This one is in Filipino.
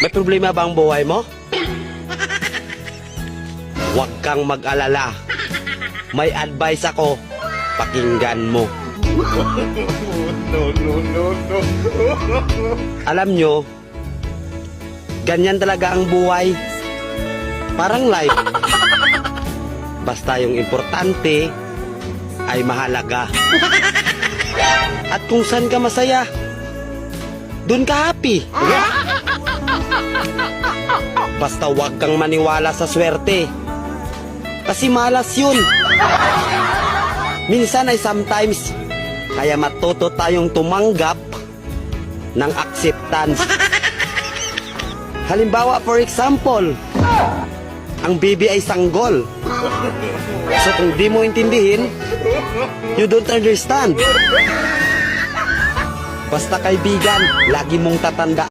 May problema ba ang buhay mo? Huwag kang mag-alala. May advice ako. Pakinggan mo. Alam nyo, ganyan talaga ang buhay. Parang life. Basta yung importante ay mahalaga. At kung saan ka masaya, dun ka happy. Basta huwag kang maniwala sa swerte. Kasi malas yun. Minsan ay sometimes, kaya matuto tayong tumanggap ng acceptance. Halimbawa, for example, ang baby ay sanggol. So kung di mo intindihin, you don't understand. Basta kaibigan, lagi mong tatanda.